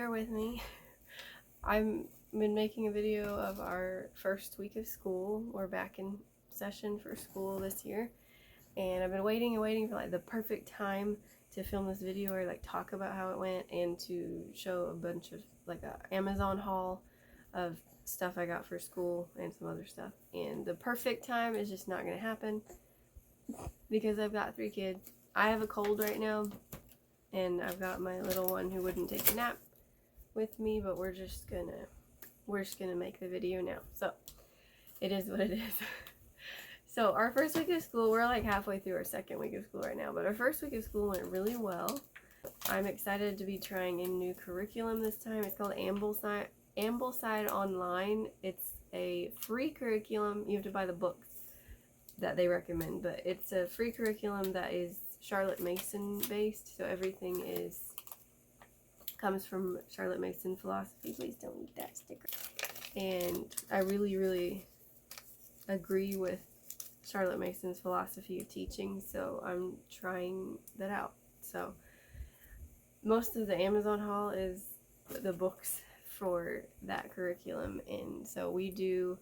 bear with me. I've been making a video of our first week of school. We're back in session for school this year, and I've been waiting and waiting for like the perfect time to film this video or like talk about how it went and to show a bunch of like a Amazon haul of stuff I got for school and some other stuff. And the perfect time is just not gonna happen because I've got 3 kids. I have a cold right now, and I've got my little one who wouldn't take a nap with me, but we're just gonna make the video now. So it is what it is. So our first week of school, we're like halfway through our second week of school right now, but our first week of school went really well. I'm excited to be trying a new curriculum this time. It's called Ambleside Online. It's a free curriculum. You have to buy the books that they recommend, but it's a free curriculum that is Charlotte Mason based, so everything comes from Charlotte Mason philosophy. Please don't eat that sticker. And I really agree with Charlotte Mason's philosophy of teaching, so I'm trying that out. So most of the Amazon haul is the books for that curriculum, and so we do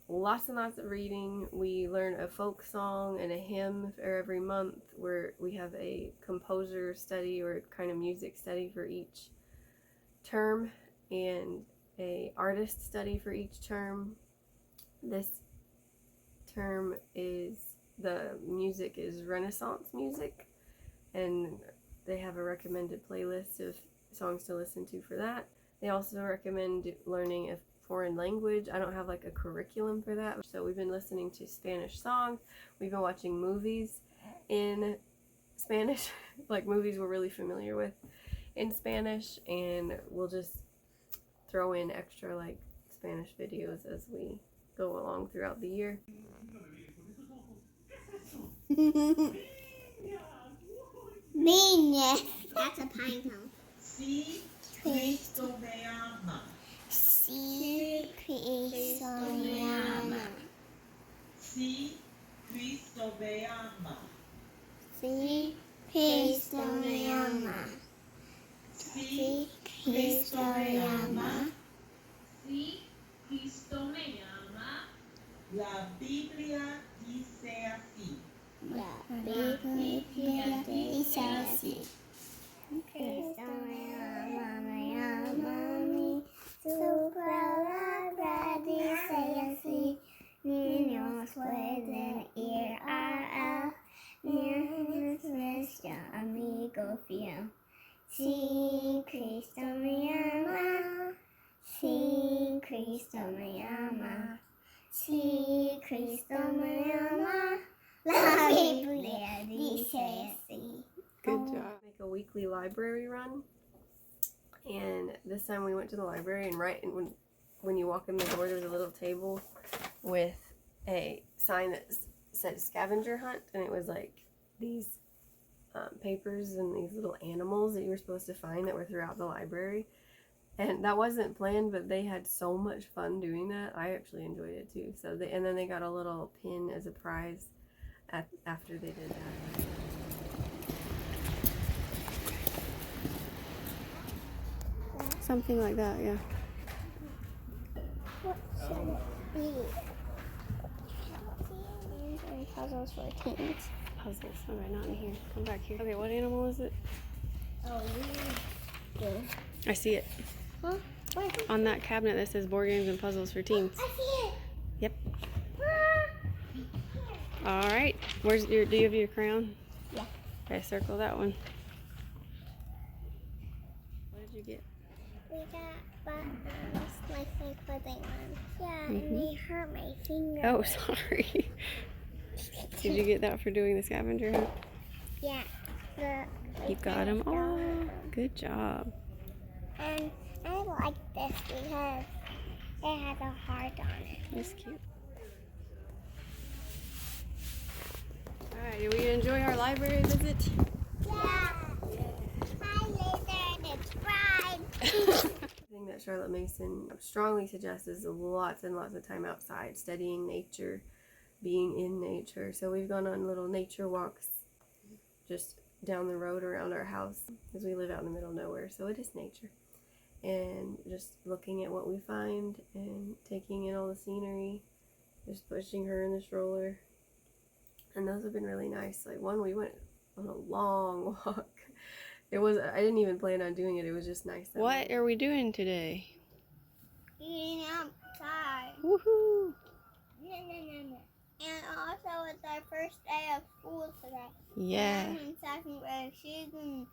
lots and lots of reading. We learn a folk song and a hymn for every month, where we have a composer study or kind of music study for each term and a artist study for each term. This term is the music is Renaissance music, and they have a recommended playlist of songs to listen to for that. They also recommend learning a foreign language. I don't have like a curriculum for that, so we've been listening to Spanish songs. We've been watching movies in Spanish, like movies we're really familiar with in Spanish, and we'll just throw in extra like Spanish videos as we go along throughout the year. Niña. That's a pine cone. Si Cristo me ama. Si Cristo me ama. Si Cristo me ama. Si Cristo me ama. Si Cristo me ama. Si Cristo me llama, La Biblia dice así. La Biblia dice así. Cristo me ama a mí. Su palabra dice así. Niños pueden ir a él. Niños es nuestro amigo fiel. Si Cristo me ama. Si Cristo me ama. Si Cristo me ama. La Biblia dice así. Good job. Make a weekly library run, and this time we went to the library, and when you walk in the door, there's a little table with a sign that said scavenger hunt, and it was like these papers and these little animals that you were supposed to find that were throughout the library. And that wasn't planned, but they had so much fun doing that. I actually enjoyed it too. So and then they got a little pin as a prize after they did that. Something like that, yeah. What should it be? And puzzles for teens. Puzzles. Okay, not in here. Come back here. Okay, what animal is it? Oh, yeah. I see it. Huh? Where? On that cabinet that says board games and puzzles for teens. I see it. Yep. All right. Do you have your crayon? Yeah. Okay, circle that one. What did you get? We got buttons. My friend put them on. Yeah, and they hurt my finger. Oh, sorry. Did you get that for doing the scavenger hunt? Yeah. You got them all. Good job. And I like this because it has a heart on it. That's cute. Alright, did we enjoy our library visit? Yeah. Hi, Laser, and it's fried. The thing that Charlotte Mason strongly suggests is lots and lots of time outside, studying nature, being in nature. So we've gone on little nature walks just down the road around our house, because we live out in the middle of nowhere, so it is nature. and just looking at what we find and taking in all the scenery, just pushing her in the stroller. And those have been really nice. Like one, we went on a long walk. I didn't even plan on doing it. It was just nice. What are we doing today? Eating outside. Woohoo! And also, it's our first day of school today. Yeah. I'm in second grade. She's in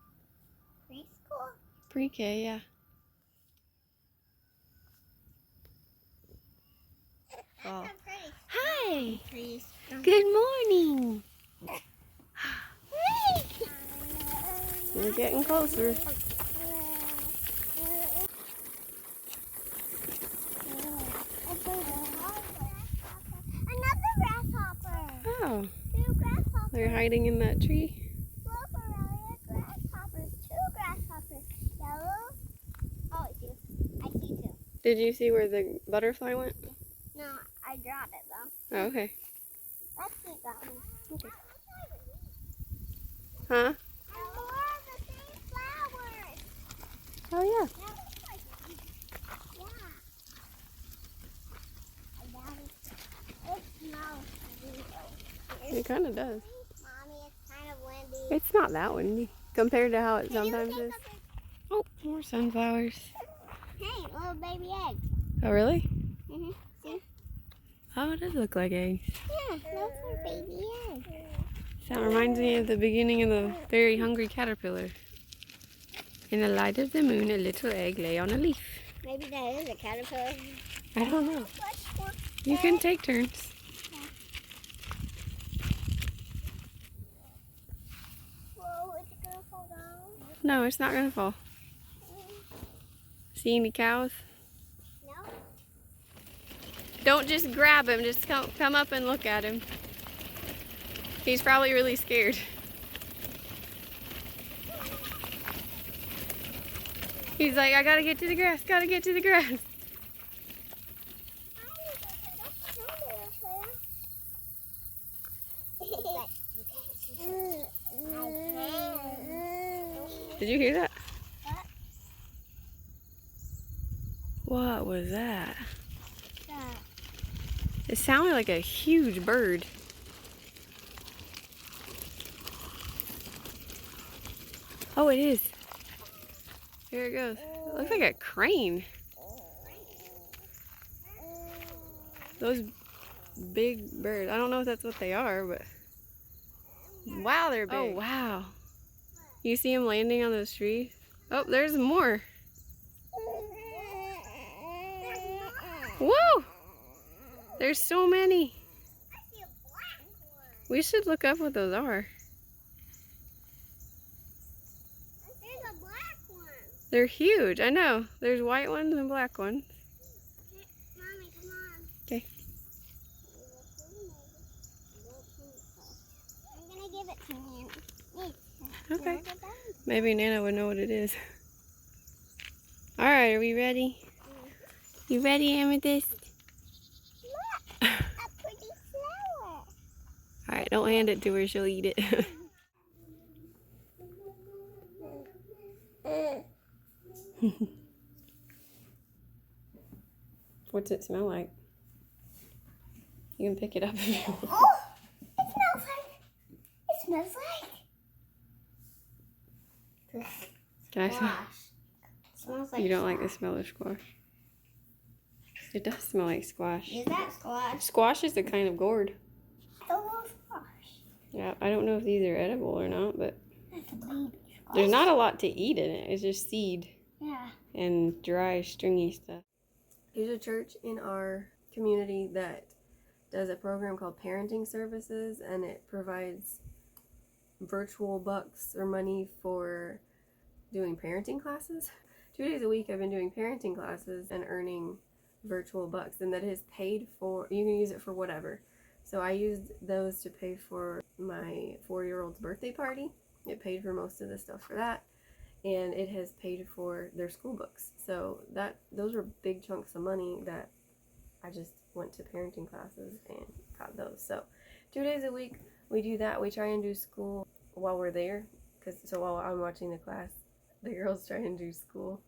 preschool. Pre-K, yeah. Oh. That's pretty. Hi! Preschool. Good morning! We're getting closer. Another grasshopper. Oh, Two grasshoppers. they're hiding in that tree. Look, Aurelia, grasshoppers. Two grasshoppers. Yellow. Oh, I see. I see two. Did you see where the butterfly went? No, I dropped it though. Oh, okay. Let's keep going. Okay. Huh? And more of the same flowers. Oh, yeah. That looks like, yeah. It smells really. It kind of does. Mommy, it's kind of windy. It's not that windy compared to how it Can you sometimes take is. a Oh, more sunflowers. Hey, little baby eggs. Oh, really? Mhm. Oh, it does look like eggs. Yeah, those are baby eggs. That reminds me of the beginning of the Very Hungry Caterpillar. In the light of the moon, a little egg lay on a leaf. Maybe that is a caterpillar. I don't know. You can take turns. Whoa, is it gonna fall down? No, it's not going to fall. See any cows? No. Don't just grab him. Just come up and look at him. He's probably really scared. He's like, I gotta get to the grass, gotta get to the grass. Did you hear that? What was that? It sounded like a huge bird. Oh, it is. Here it goes. It looks like a crane. Those big birds. I don't know if that's what they are, but wow, they're big. Oh, wow. You see them landing on those trees? Oh, there's more. Whoa! There's so many. We should look up what those are. There's a black one. They're huge. I know. There's white ones and black ones. Mommy, come on. Okay. I'm gonna give it to Nana. Okay. Maybe Nana would know what it is. All right, are we ready? You ready, Amethyst? Look, a pretty flower. All right, don't hand it to her. She'll eat it. What's it smell like? You can pick it up if you want. Oh, it smells like. Can I smell? Smells like. You don't like the smell of squash? It does smell like squash. Is that squash? Squash is a kind of gourd. The little squash. Yeah, I don't know if these are edible or not, but That's a baby squash. there's not a lot to eat in it. It's just seed Yeah. and dry, stringy stuff. There's a church in our community that does a program called Parenting Services, and it provides virtual bucks or money for doing parenting classes. 2 days a week I've been doing parenting classes and earning virtual bucks, and that is paid for. You can use it for whatever. So I used those to pay for my 4-year-old's birthday party. It paid for most of the stuff for that, and it has paid for their school books. So those were big chunks of money that I just went to parenting classes and got those. So 2 days a week we do that. We try and do school while we're there, so while I'm watching the class, the girls try and do school.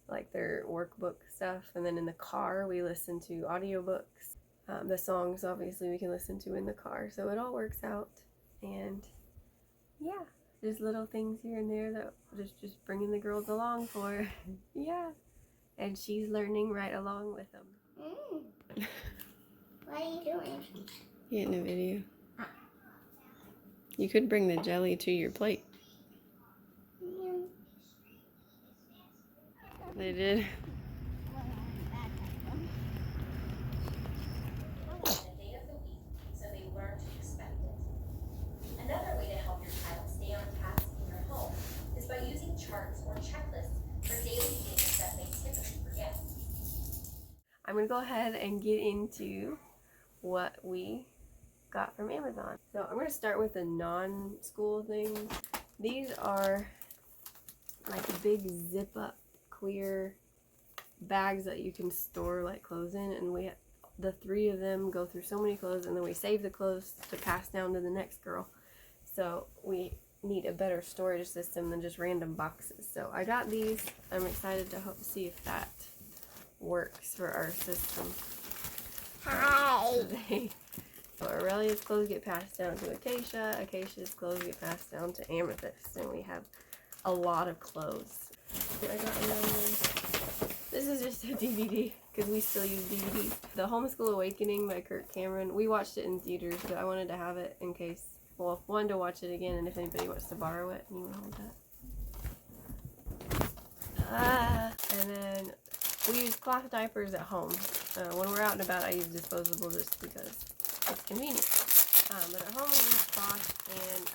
like their workbook stuff. And then in the car, we listen to audiobooks. The songs, obviously, we can listen to in the car. So it all works out. And yeah, just little things here and there that just bringing the girls along for. Yeah. And she's learning right along with them. What are you doing? Getting a video. You could bring the jelly to your plate. They did. The day of the week, so they learn to expect it. Another way to help your child stay on task in your home is by using charts or checklists for daily things that they typically forget. I'm going to go ahead and get into what we got from Amazon. So I'm going to start with the non-school things. These are like big zip-up clear bags that you can store like clothes in, and the 3 of them go through so many clothes, and then we save the clothes to pass down to the next girl. So we need a better storage system than just random boxes. So I got these. I'm excited to see if that works for our system. Hi. So Aurelia's clothes get passed down to Acacia. Acacia's clothes get passed down to Amethyst, and we have a lot of clothes. I got another one. This is just a DVD because we still use DVDs. The Homeschool Awakening by Kirk Cameron. We watched it in theaters, but I wanted to have it in case, well, one, to watch it again, and if anybody wants to borrow it. And you want to hold that. And then we use cloth diapers at home. When we're out and about, I use disposable just because it's convenient. But at home we use cloth,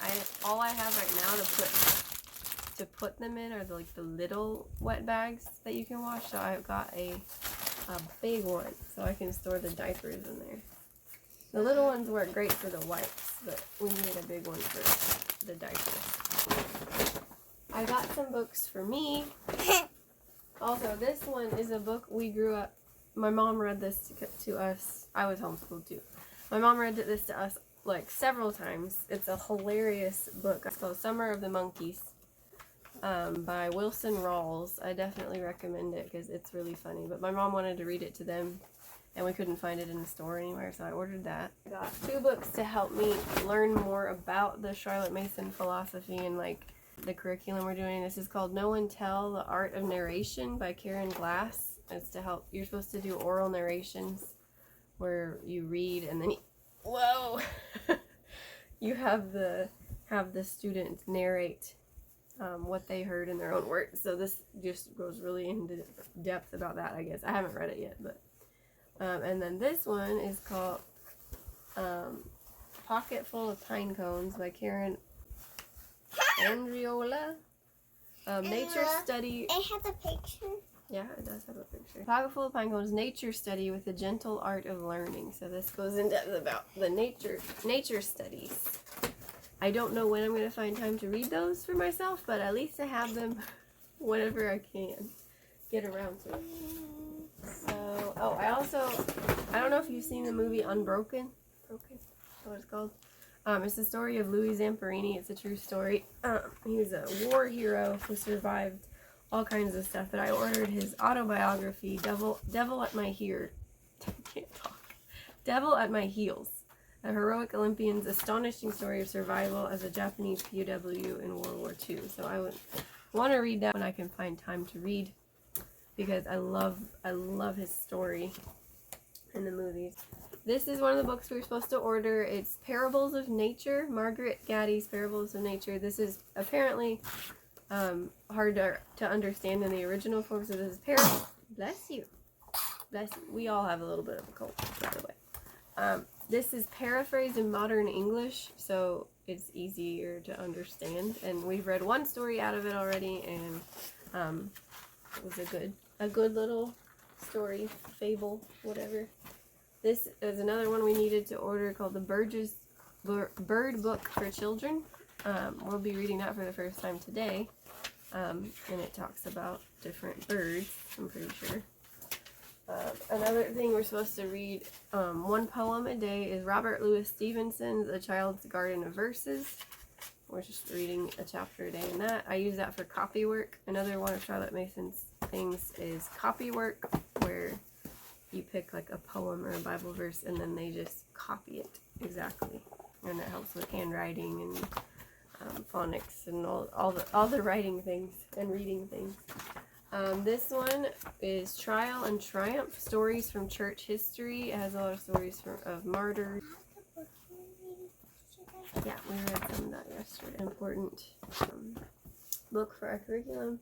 and all I have right now to put them in are the little wet bags that you can wash. So I've got a big one, so I can store the diapers in there. The little ones work great for the wipes, but we needed a big one for the diapers. I got some books for me. Also, this one is a book we grew up. My mom read this to us. I was homeschooled too. My mom read this to us like several times. It's a hilarious book. It's called Summer of the Monkeys by Wilson Rawls. I definitely recommend it because it's really funny. But my mom wanted to read it to them, and we couldn't find it in the store anywhere, so I ordered that. I got 2 books to help me learn more about the Charlotte Mason philosophy and like the curriculum we're doing. This is called No One Tell: The Art of Narration by Karen Glass. It's to help. You're supposed to do oral narrations where you read and then you have the student narrate what they heard in their own words. So this just goes really into depth about that, I guess. I haven't read it yet, but and then this one is called Pocket Full of Pine Cones by Karen Andriola. Nature study. It has a picture. Yeah, it does have a picture. Pocket Full of Pine Cones, nature study with the gentle art of learning. So this goes in depth about the nature studies. I don't know when I'm going to find time to read those for myself, but at least I have them whenever I can get around to it. So, I don't know if you've seen the movie Unbroken. Broken? That's what it's called. It's the story of Louis Zamperini. It's a true story. He's a war hero who survived all kinds of stuff, but I ordered his autobiography, Devil at My Devil at My Heels, a heroic Olympian's astonishing story of survival as a Japanese POW in World War II. So I would want to read that when I can find time to read, because I love his story in the movies. This is one of the books we were supposed to order. It's Parables of Nature, Margaret Gatty's Parables of Nature. This is apparently hard to understand in the original form, so this is Bless you. We all have a little bit of a cold, by the way. This is paraphrased in modern English, so it's easier to understand. And we've read one story out of it already, and it was a good little story, fable, whatever. This is another one we needed to order called the Bird Book for Children. We'll be reading that for the first time today. And it talks about different birds, I'm pretty sure. Another thing we're supposed to read, one poem a day, is Robert Louis Stevenson's A Child's Garden of Verses. We're just reading a chapter a day in that. I use that for copy work. Another one of Charlotte Mason's things is copywork, where you pick like a poem or a Bible verse and then they just copy it exactly. And it helps with handwriting and phonics and all the writing things and reading things. This one is Trial and Triumph, Stories from Church History. It has a lot of stories of martyrs. Yeah, we read some of that yesterday. Important book for our curriculum.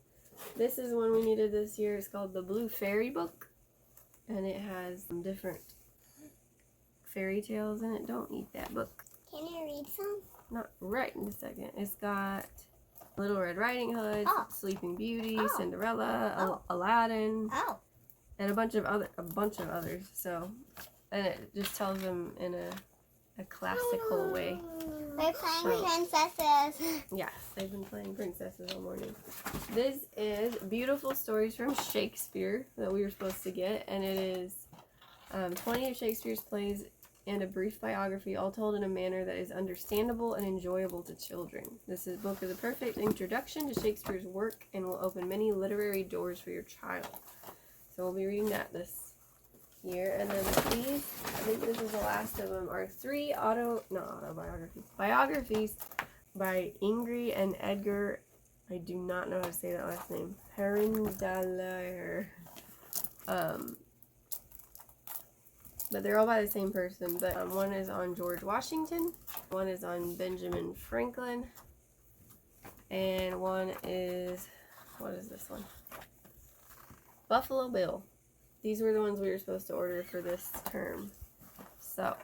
This is one we needed this year. It's called The Blue Fairy Book. And it has some different fairy tales in it. Don't eat that book. Can you read some? Not right in a second. It's got Little Red Riding Hood, Oh. Sleeping Beauty, Oh. Cinderella, Oh. Aladdin, Oh. and a bunch of others. So, and it just tells them in a classical way. We're playing So- princesses. Yes, they've been playing princesses all morning. This is Beautiful Stories from Shakespeare that we were supposed to get, and it is 20 of Shakespeare's plays and a brief biography, all told in a manner that is understandable and enjoyable to children. This book is a perfect introduction to Shakespeare's work and will open many literary doors for your child. So we'll be reading that this year. And then these, I think this is the last of them, are 3 biographies by Ingrid and Edgar, I do not know how to say that last name, Herindalaer. But they're all by the same person. But one is on George Washington, one is on Benjamin Franklin, and one is, what is this one? Buffalo Bill. These were the ones we were supposed to order for this term. So,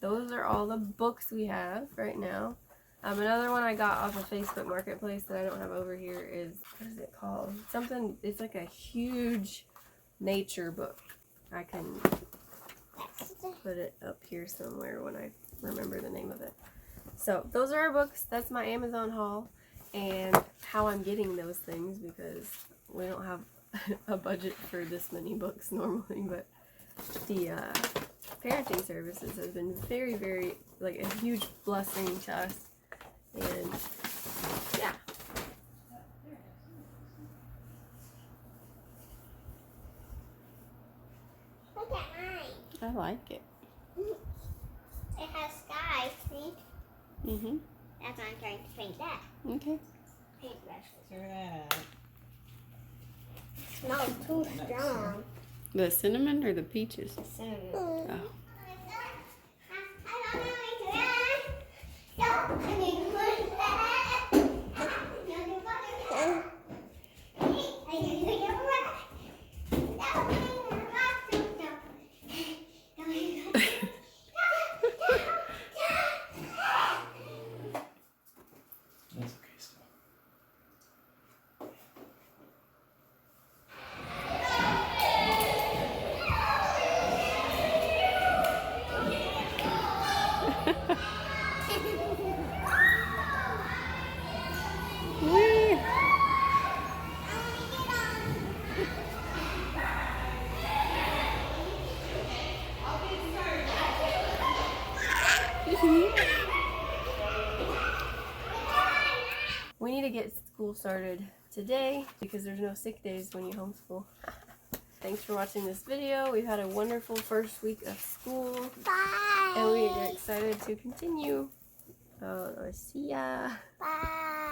those are all the books we have right now. Another one I got off of Facebook Marketplace that I don't have over here is, what is it called? Something, it's like a huge nature book. I can put it up here somewhere when I remember the name of it. So those are our books. That's my Amazon haul and how I'm getting those things, because we don't have a budget for this many books normally, but the parenting services has been very, very, like, a huge blessing to us. And yeah. Look at mine. I like it. It has sky. See? Mm-hmm. That's why I'm trying to paint that. Okay. Paintbrushes. Check that out. It smells too strong. The cinnamon or the peaches? Cinnamon. Oh. That's okay still. Whee! We need to get school started today because there's no sick days when you homeschool. Thanks for watching this video. We've had a wonderful first week of school Bye. and we are excited to continue. See ya. Bye.